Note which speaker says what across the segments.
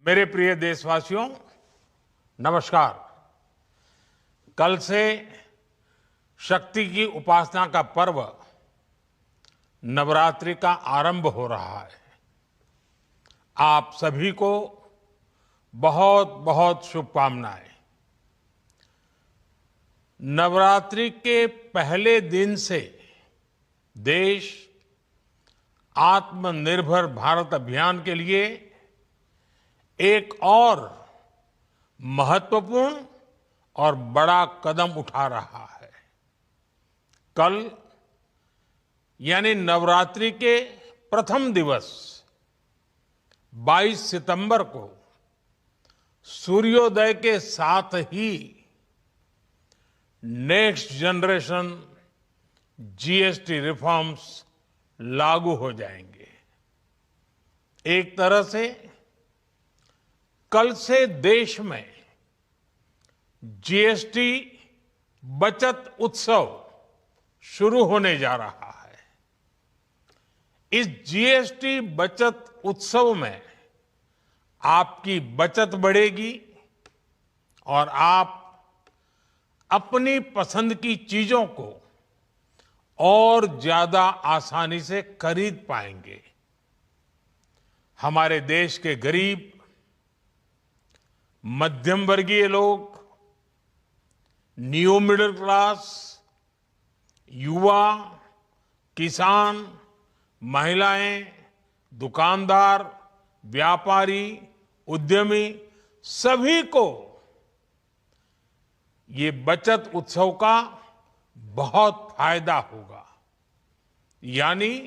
Speaker 1: मेरे प्रिय देशवासियों, नमस्कार। कल से शक्ति की उपासना का पर्व नवरात्रि का आरंभ हो रहा है। आप सभी को बहुत बहुत शुभकामनाएं। नवरात्रि के पहले दिन से देश आत्मनिर्भर भारत अभियान के लिए एक और महत्वपूर्ण और बड़ा कदम उठा रहा है। कल यानी नवरात्रि के प्रथम दिवस 22 सितंबर को सूर्योदय के साथ ही नेक्स्ट जनरेशन जीएसटी रिफॉर्म्स लागू हो जाएंगे। एक तरह से कल से देश में जीएसटी बचत उत्सव शुरू होने जा रहा है। इस जीएसटी बचत उत्सव में आपकी बचत बढ़ेगी और आप अपनी पसंद की चीजों को और ज्यादा आसानी से खरीद पाएंगे। हमारे देश के गरीब, मध्यम वर्गीय लोग, न्यू मिडिल क्लास, युवा, किसान, महिलाएं, दुकानदार, व्यापारी, उद्यमी, सभी को ये बचत उत्सव का बहुत फायदा होगा। यानी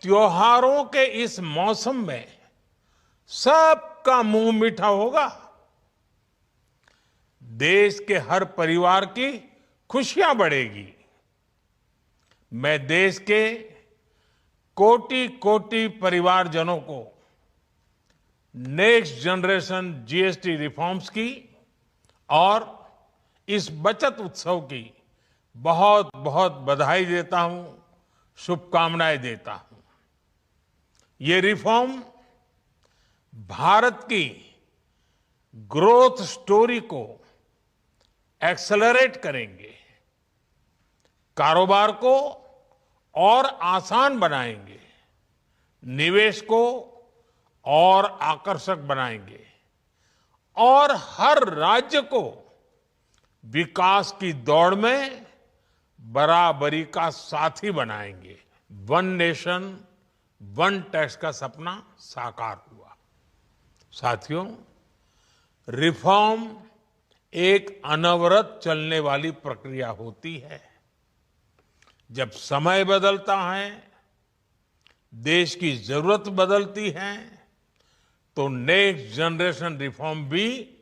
Speaker 1: त्योहारों के इस मौसम में सबका मुंह मीठा होगा। देश के हर परिवार की खुशियां बढ़ेगी। मैं देश के कोटि कोटि परिवारजनों को नेक्स्ट जनरेशन जीएसटी रिफॉर्म्स की और इस बचत उत्सव की बहुत बहुत बधाई देता हूं, शुभकामनाएं देता हूं। ये रिफॉर्म भारत की ग्रोथ स्टोरी को एक्सेलरेट करेंगे, कारोबार को और आसान बनाएंगे, निवेश को और आकर्षक बनाएंगे और हर राज्य को विकास की दौड़ में बराबरी का साथी बनाएंगे। वन नेशन वन टैक्स का सपना साकार हुआ। साथियों, रिफॉर्म एक अनवरत चलने वाली प्रक्रिया होती है। जब समय बदलता है, देश की जरूरत बदलती है, तो नेक्स्ट जनरेशन रिफॉर्म भी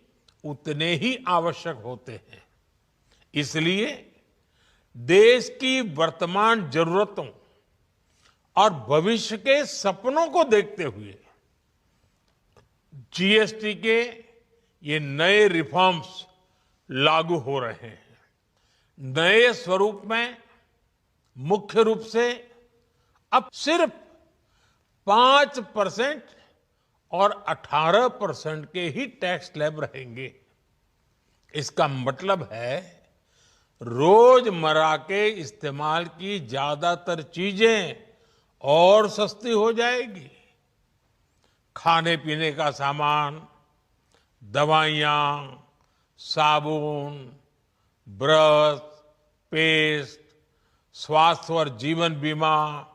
Speaker 1: उतने ही आवश्यक होते हैं। इसलिए देश की वर्तमान जरूरतों और भविष्य के सपनों को देखते हुए जीएसटी के ये नए रिफॉर्म्स लागू हो रहे हैं। नए स्वरूप में मुख्य रूप से अब सिर्फ 5% और 18% के ही टैक्स स्लैब रहेंगे। इसका मतलब है रोजमर्रा के इस्तेमाल की ज्यादातर चीजें और सस्ती हो जाएगी। खाने पीने का सामान, दवाइयां, साबुन, ब्रश, पेस्ट, स्वास्थ्य और जीवन बीमा,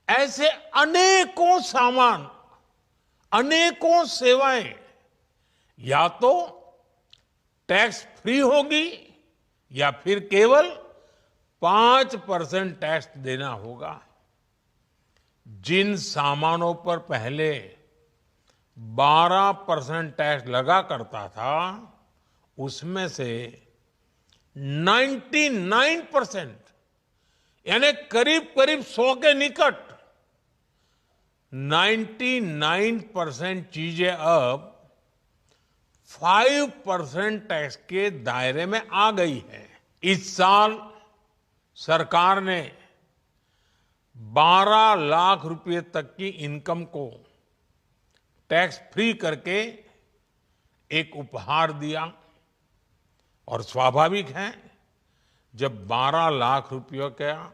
Speaker 1: ऐसे अनेकों सामान, अनेकों सेवाएं या तो टैक्स फ्री होगी या फिर केवल 5% टैक्स देना होगा। जिन सामानों पर पहले 12% टैक्स लगा करता था, उसमें से 99% यानी करीब करीब 100 के निकट 99% चीजें अब 5% टैक्स के दायरे में आ गई है। इस साल सरकार ने 12 लाख रुपए तक की इनकम को टैक्स फ्री करके एक उपहार दिया। और स्वाभाविक है, जब 12 लाख रुपयों का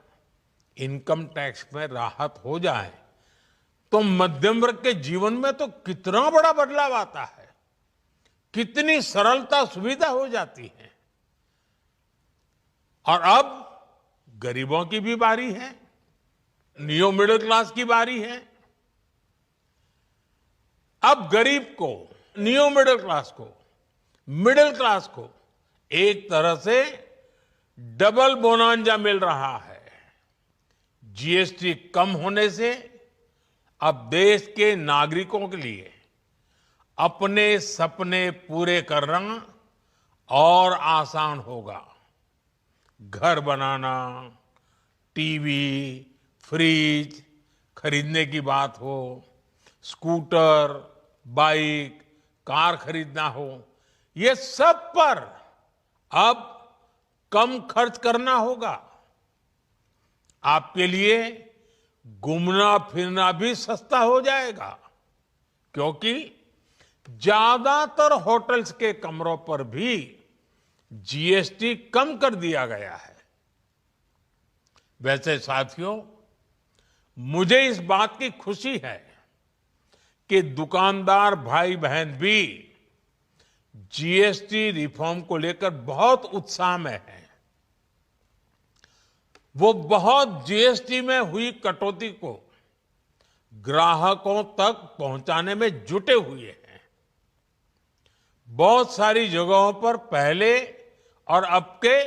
Speaker 1: इनकम टैक्स में राहत हो जाए तो मध्यम वर्ग के जीवन में तो कितना बड़ा बदलाव आता है, कितनी सरलता सुविधा हो जाती है। और अब गरीबों की भी बारी है, नियो मिडिल क्लास की बारी है। अब गरीब को, नियो मिडिल क्लास को एक तरह से डबल बोनांजा मिल रहा है। जीएसटी कम होने से अब देश के नागरिकों के लिए अपने सपने पूरे करना और आसान होगा। घर बनाना, टीवी, फ्रिज खरीदने की बात हो, स्कूटर, बाइक, कार खरीदना हो, ये सब पर अब कम खर्च करना होगा। आपके लिए घूमना फिरना भी सस्ता हो जाएगा, क्योंकि ज्यादातर होटल्स के कमरों पर भी जीएसटी कम कर दिया गया है। वैसे साथियों, मुझे इस बात की खुशी है कि दुकानदार भाई बहन भी जीएसटी रिफॉर्म को लेकर बहुत उत्साह में हैं। वो बहुत जीएसटी में हुई कटौती को ग्राहकों तक पहुंचाने में जुटे हुए हैं। बहुत सारी जगहों पर पहले और अब के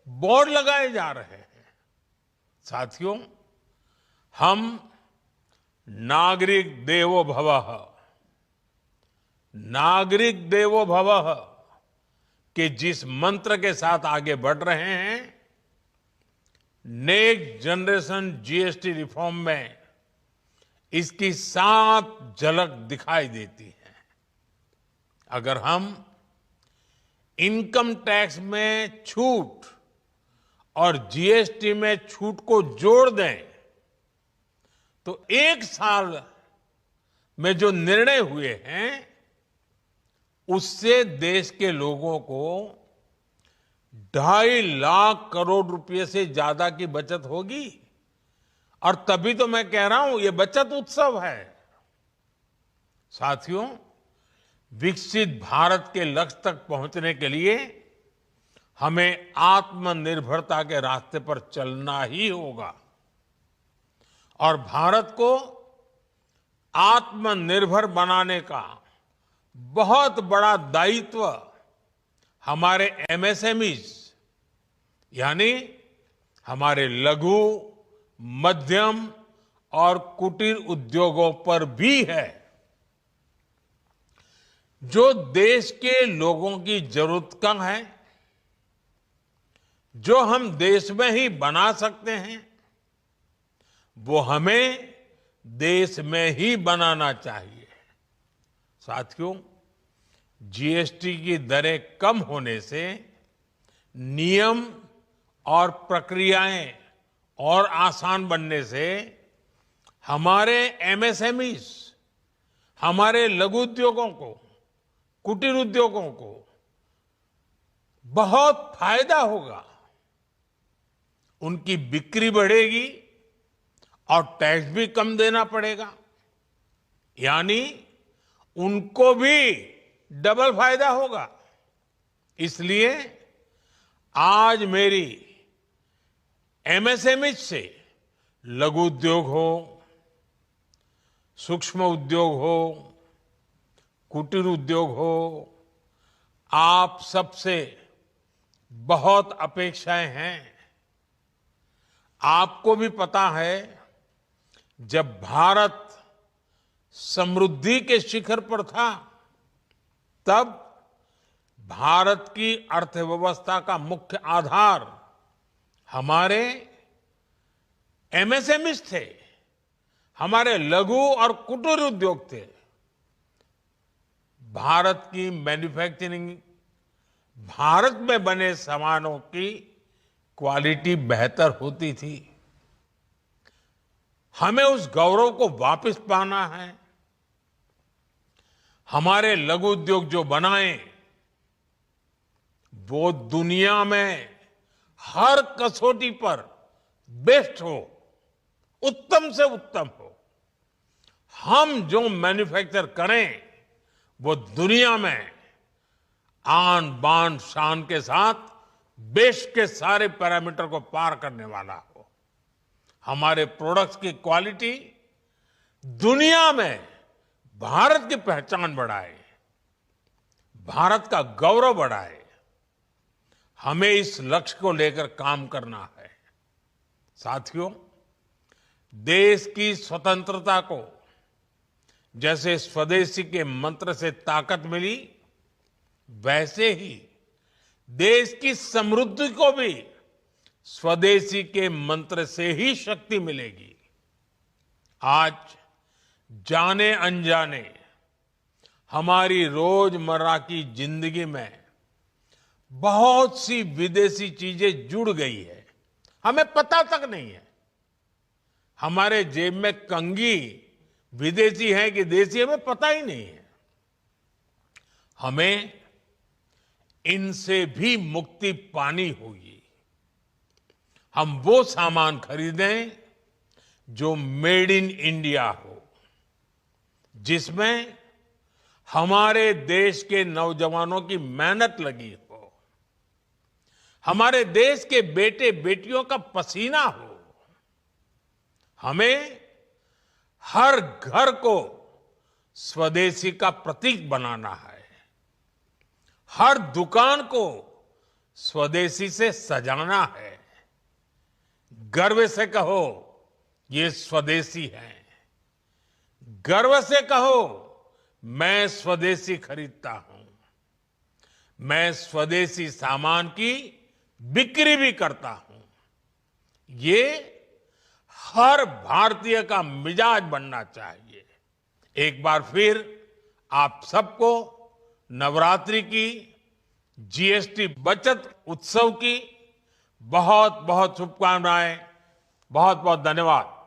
Speaker 1: बोर्ड लगाए जा रहे हैं। साथियों, हम नागरिक देवो भवः के जिस मंत्र के साथ आगे बढ़ रहे हैं, नेक्स्ट जनरेशन जीएसटी रिफॉर्म में इसकी साफ झलक दिखाई देती है। अगर हम इनकम टैक्स में छूट और जीएसटी में छूट को जोड़ दें तो एक साल में जो निर्णय हुए हैं उससे देश के लोगों को 2.5 लाख करोड़ रुपए से ज्यादा की बचत होगी। और तभी तो मैं कह रहा हूं, ये बचत उत्सव है। साथियों, विकसित भारत के लक्ष्य तक पहुंचने के लिए हमें आत्मनिर्भरता के रास्ते पर चलना ही होगा। और भारत को आत्मनिर्भर बनाने का बहुत बड़ा दायित्व हमारे एमएसएमईज यानी हमारे लघु, मध्यम और कुटीर उद्योगों पर भी है, जो देश के लोगों की जरूरत कम है, जो हम देश में ही बना सकते हैं, वो हमें देश में ही बनाना चाहिए। साथियों, जीएसटी की दरें कम होने से नियम और प्रक्रियाएं और आसान बनने से हमारे एमएसएमईज, हमारे लघु उद्योगों को, कुटीर उद्योगों को बहुत फायदा होगा। उनकी बिक्री बढ़ेगी और टैक्स भी कम देना पड़ेगा, यानी उनको भी डबल फायदा होगा। इसलिए आज मेरी एमएसएमई से लघु उद्योग हो, सूक्ष्म उद्योग हो, कुटीर उद्योग हो, आप सबसे बहुत अपेक्षाएं हैं। आपको भी पता है, जब भारत समृद्धि के शिखर पर था, तब भारत की अर्थव्यवस्था का मुख्य आधार हमारे एमएसएमईज थे, हमारे लघु और कुटीर उद्योग थे। भारत की मैन्युफैक्चरिंग, भारत में बने सामानों की क्वालिटी बेहतर होती थी। हमें उस गौरव को वापस पाना है। हमारे लघु उद्योग जो बनाए वो दुनिया में हर कसौटी पर बेस्ट हो, उत्तम से उत्तम हो। हम जो मैन्युफैक्चर करें वो दुनिया में आन बान शान के साथ बेस्ट के सारे पैरामीटर को पार करने वाला हो। हमारे प्रोडक्ट्स की क्वालिटी दुनिया में भारत की पहचान बढ़ाए, भारत का गौरव बढ़ाए। हमें इस लक्ष्य को लेकर काम करना है। साथियों, देश की स्वतंत्रता को जैसे स्वदेशी के मंत्र से ताकत मिली, वैसे ही देश की समृद्धि को भी स्वदेशी के मंत्र से ही शक्ति मिलेगी। आज जाने अनजाने हमारी रोजमर्रा की जिंदगी में बहुत सी विदेशी चीजें जुड़ गई है, हमें पता तक नहीं है। हमारे जेब में कंघी विदेशी है कि देसी, हमें पता ही नहीं है। हमें इनसे भी मुक्ति पानी होगी। हम वो सामान खरीदें जो मेड इन इंडिया हो, जिसमें हमारे देश के नौजवानों की मेहनत लगी हो, हमारे देश के बेटे बेटियों का पसीना हो। हमें हर घर को स्वदेशी का प्रतीक बनाना है, हर दुकान को स्वदेशी से सजाना है। गर्व से कहो ये स्वदेशी है, गर्व से कहो मैं स्वदेशी खरीदता हूं, मैं स्वदेशी सामान की बिक्री भी करता हूं। ये हर भारतीय का मिजाज बनना चाहिए। एक बार फिर आप सबको नवरात्रि की, जीएसटी बचत उत्सव की बहुत बहुत शुभकामनाएं। बहुत बहुत धन्यवाद।